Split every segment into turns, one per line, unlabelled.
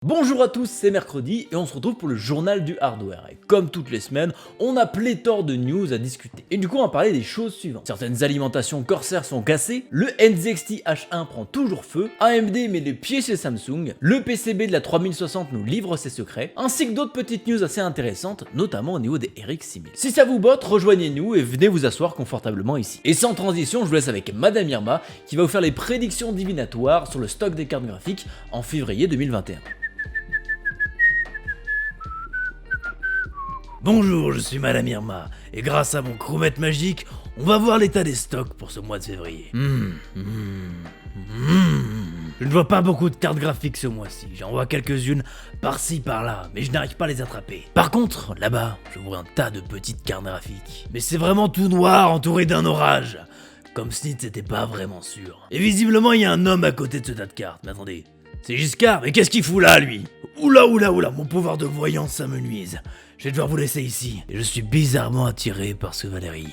Bonjour à tous, c'est mercredi et on se retrouve pour le journal du hardware. Et comme toutes les semaines, on a pléthore de news à discuter. Et du coup, on va parler des choses suivantes. Certaines alimentations Corsair sont cassées, le NZXT H1 prend toujours feu, AMD met les pieds chez Samsung, le PCB de la 3060 nous livre ses secrets, ainsi que d'autres petites news assez intéressantes, notamment au niveau des RX 6000. Si ça vous botte, rejoignez-nous et venez vous asseoir confortablement ici. Et sans transition, je vous laisse avec Madame Irma qui va vous faire les prédictions divinatoires sur le stock des cartes graphiques en février 2021.
Bonjour, je suis Madame Irma, et grâce à mon chromètre magique, on va voir l'état des stocks pour ce mois de février. Je ne vois pas beaucoup de cartes graphiques ce mois-ci, j'en vois quelques-unes par-ci par-là, mais je n'arrive pas à les attraper. Par contre, là-bas, je vois un tas de petites cartes graphiques. Mais c'est vraiment tout noir, entouré d'un orage. Comme si c'était pas vraiment sûr. Et visiblement, il y a un homme à côté de ce tas de cartes. Mais attendez, c'est Giscard, mais qu'est-ce qu'il fout là, lui? Oula, mon pouvoir de voyance, ça me nuise. Je vais devoir vous laisser ici. Et je suis bizarrement attiré par ce Valérie.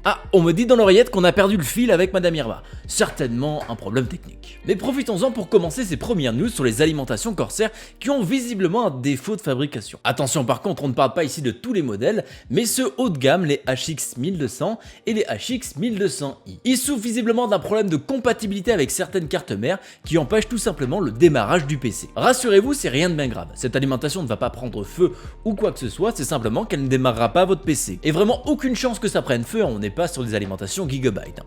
Ah, on me dit dans l'oreillette qu'on a perdu le fil avec Madame Irma. Certainement un problème technique. Mais profitons-en pour commencer ces premières news sur les alimentations Corsair qui ont visiblement un défaut de fabrication. Attention par contre, on ne parle pas ici de tous les modèles, mais ceux haut de gamme, les HX 1200 et les HX 1200i. Ils souffrent visiblement d'un problème de compatibilité avec certaines cartes mères qui empêchent tout simplement le démarrage du PC. Rassurez-vous, c'est rien de bien grave. Cette alimentation ne va pas prendre feu ou quoi que ce soit, c'est simplement qu'elle ne démarrera pas votre PC. Et vraiment aucune chance que ça prenne feu, on n'est pas sur des alimentations Gigabyte.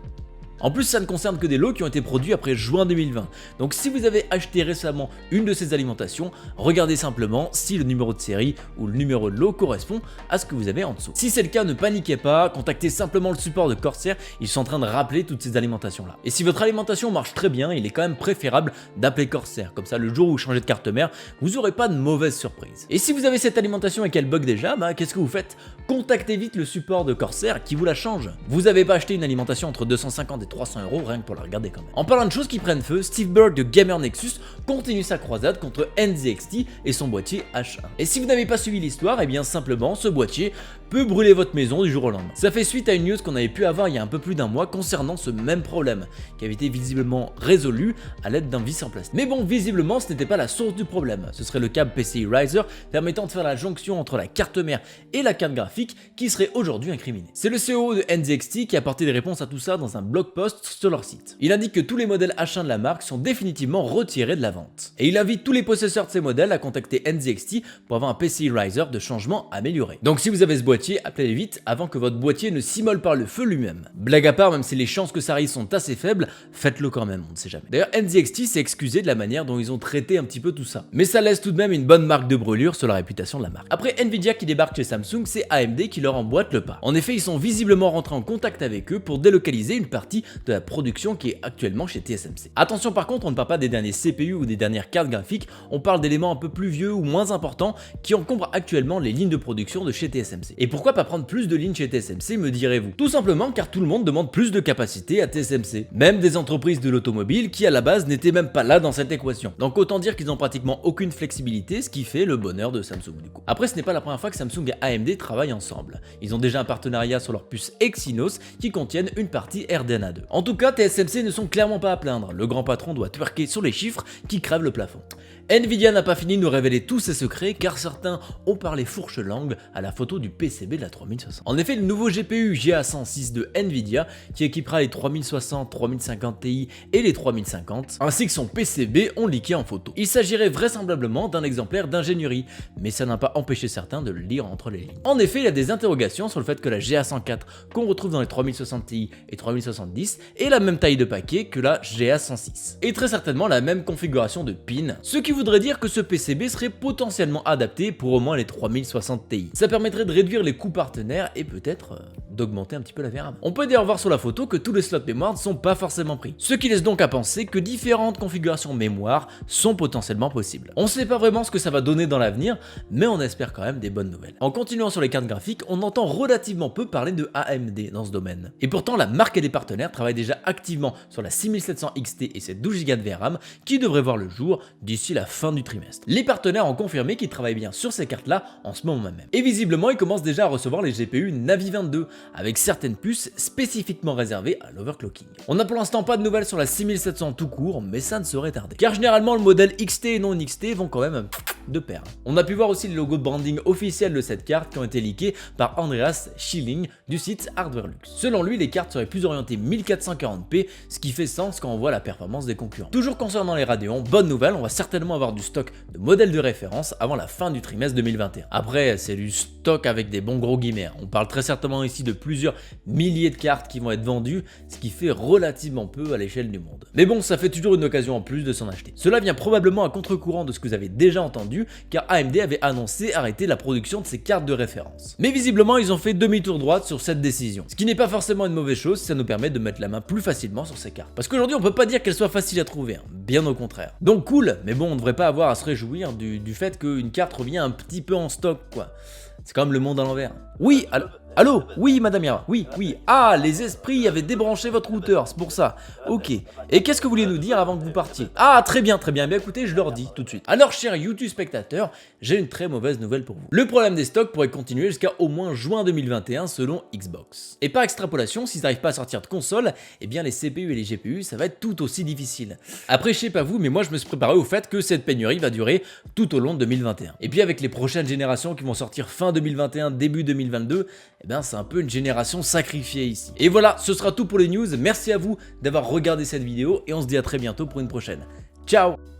En plus, ça ne concerne que des lots qui ont été produits après juin 2020. Donc si vous avez acheté récemment une de ces alimentations, regardez simplement si le numéro de série ou le numéro de lot correspond à ce que vous avez en dessous. Si c'est le cas, ne paniquez pas, contactez simplement le support de Corsair, ils sont en train de rappeler toutes ces alimentations là. Et si votre alimentation marche très bien, il est quand même préférable d'appeler Corsair, comme ça le jour où vous changez de carte mère, vous n'aurez pas de mauvaise surprise. Et si vous avez cette alimentation et qu'elle bug déjà, qu'est-ce que vous faites? Contactez vite le support de Corsair qui vous la change. Vous n'avez pas acheté une alimentation entre 250 et 300 € rien que pour la regarder quand même. En parlant de choses qui prennent feu, Steve Burke de Gamer Nexus continue sa croisade contre NZXT et son boîtier H1. Et si vous n'avez pas suivi l'histoire, et bien simplement ce boîtier peut brûler votre maison du jour au lendemain. Ça fait suite à une news qu'on avait pu avoir il y a un peu plus d'un mois concernant ce même problème, qui avait été visiblement résolu à l'aide d'un vis en plastique. Mais bon, visiblement ce n'était pas la source du problème, ce serait le câble PCI Riser permettant de faire la jonction entre la carte mère et la carte graphique qui serait aujourd'hui incriminé. C'est le CEO de NZXT qui a apporté des réponses à tout ça dans un blog post sur leur site. Il indique que tous les modèles H1 de la marque sont définitivement retirés de la vente. Et il invite tous les possesseurs de ces modèles à contacter NZXT pour avoir un PCI Riser de changement amélioré. Donc si vous avez ce boîtier, appelez vite avant que votre boîtier ne s'immole par le feu lui-même. Blague à part, même si les chances que ça arrive sont assez faibles, faites-le quand même, on ne sait jamais. D'ailleurs, NZXT s'est excusé de la manière dont ils ont traité un petit peu tout ça. Mais ça laisse tout de même une bonne marque de brûlure sur la réputation de la marque. Après Nvidia qui débarque chez Samsung, c'est AMD qui leur emboîte le pas. En effet, ils sont visiblement rentrés en contact avec eux pour délocaliser une partie de la production qui est actuellement chez TSMC. Attention par contre, on ne parle pas des derniers CPU ou des dernières cartes graphiques, on parle d'éléments un peu plus vieux ou moins importants qui encombrent actuellement les lignes de production de chez TSMC. Et pourquoi pas prendre plus de lignes chez TSMC, me direz-vous? Tout simplement car tout le monde demande plus de capacité à TSMC. Même des entreprises de l'automobile qui à la base n'étaient même pas là dans cette équation. Donc autant dire qu'ils ont pratiquement aucune flexibilité, ce qui fait le bonheur de Samsung du coup. Après, ce n'est pas la première fois que Samsung et AMD travaillent ensemble. Ils ont déjà un partenariat sur leurs puces Exynos qui contiennent une partie RDNA 2. En tout cas, TSMC ne sont clairement pas à plaindre. Le grand patron doit twerker sur les chiffres qui crèvent le plafond. Nvidia n'a pas fini de nous révéler tous ses secrets car certains ont parlé fourche-langue à la photo du PCB de la 3060. En effet, le nouveau GPU GA106 de Nvidia qui équipera les 3060, 3050 Ti et les 3050 ainsi que son PCB ont leaké en photo. Il s'agirait vraisemblablement d'un exemplaire d'ingénierie, mais ça n'a pas empêché certains de le lire entre les lignes. En effet, il y a des interrogations sur le fait que la GA104 qu'on retrouve dans les 3060 Ti et 3070 est la même taille de paquet que la GA106 et très certainement la même configuration de pin, ce qui voudrait dire que ce PCB serait potentiellement adapté pour au moins les 3060 Ti. Ça permettrait de réduire les coûts partenaires et peut-être d'augmenter un petit peu la VRAM. On peut d'ailleurs voir sur la photo que tous les slots mémoire ne sont pas forcément pris, ce qui laisse donc à penser que différentes configurations mémoire sont potentiellement possibles. On ne sait pas vraiment ce que ça va donner dans l'avenir, mais on espère quand même des bonnes nouvelles. En continuant sur les cartes graphiques, on entend relativement peu parler de AMD dans ce domaine. Et pourtant, la marque et les partenaires travaille déjà activement sur la 6700 XT et ses 12 Go de VRAM qui devraient voir le jour d'ici la fin du trimestre. Les partenaires ont confirmé qu'ils travaillent bien sur ces cartes-là en ce moment même. Et visiblement, ils commencent déjà à recevoir les GPU Navi 22 avec certaines puces spécifiquement réservées à l'overclocking. On n'a pour l'instant pas de nouvelles sur la 6700 tout court, mais ça ne saurait tarder. Car généralement, le modèle XT et non XT vont quand même de pair. On a pu voir aussi le logo de branding officiel de cette carte qui ont été leakés par Andreas Schilling du site HardwareLux. Selon lui, les cartes seraient plus orientées 1440p, ce qui fait sens quand on voit la performance des concurrents. Toujours concernant les Radeon, bonne nouvelle, on va certainement avoir du stock de modèles de référence avant la fin du trimestre 2021. Après, c'est du stock avec des bons gros guillemets. On parle très certainement ici de plusieurs milliers de cartes qui vont être vendues, ce qui fait relativement peu à l'échelle du monde. Mais bon, ça fait toujours une occasion en plus de s'en acheter. Cela vient probablement à contre-courant de ce que vous avez déjà entendu, car AMD avait annoncé arrêter la production de ces cartes de référence. Mais visiblement, ils ont fait demi-tour droite sur cette décision. Ce qui n'est pas forcément une mauvaise chose, ça nous permet de mettre la main plus facilement sur ces cartes. Parce qu'aujourd'hui, on peut pas dire qu'elles soient faciles à trouver, hein. Bien au contraire. Donc cool, mais bon, on ne devrait pas avoir à se réjouir du fait qu'une carte revient un petit peu en stock, quoi. C'est quand même le monde à l'envers. Oui, allô, oui, madame Ira, oui. Ah, les esprits avaient débranché votre routeur, c'est pour ça. Ok. Et qu'est-ce que vous vouliez nous dire avant que vous partiez? Ah, très bien. Bien écoutez, je leur dis tout de suite. Alors, chers YouTube spectateurs, j'ai une très mauvaise nouvelle pour vous. Le problème des stocks pourrait continuer jusqu'à au moins juin 2021 selon Xbox. Et par extrapolation, s'ils n'arrivent pas à sortir de console, eh bien les CPU et les GPU, ça va être tout aussi difficile. Après, je sais pas vous, mais moi je me suis préparé au fait que cette pénurie va durer tout au long de 2021. Et puis avec les prochaines générations qui vont sortir fin 2021, début 2022, eh bien c'est un peu une génération sacrifiée ici. Et voilà, ce sera tout pour les news. Merci à vous d'avoir regardé cette vidéo et on se dit à très bientôt pour une prochaine. Ciao!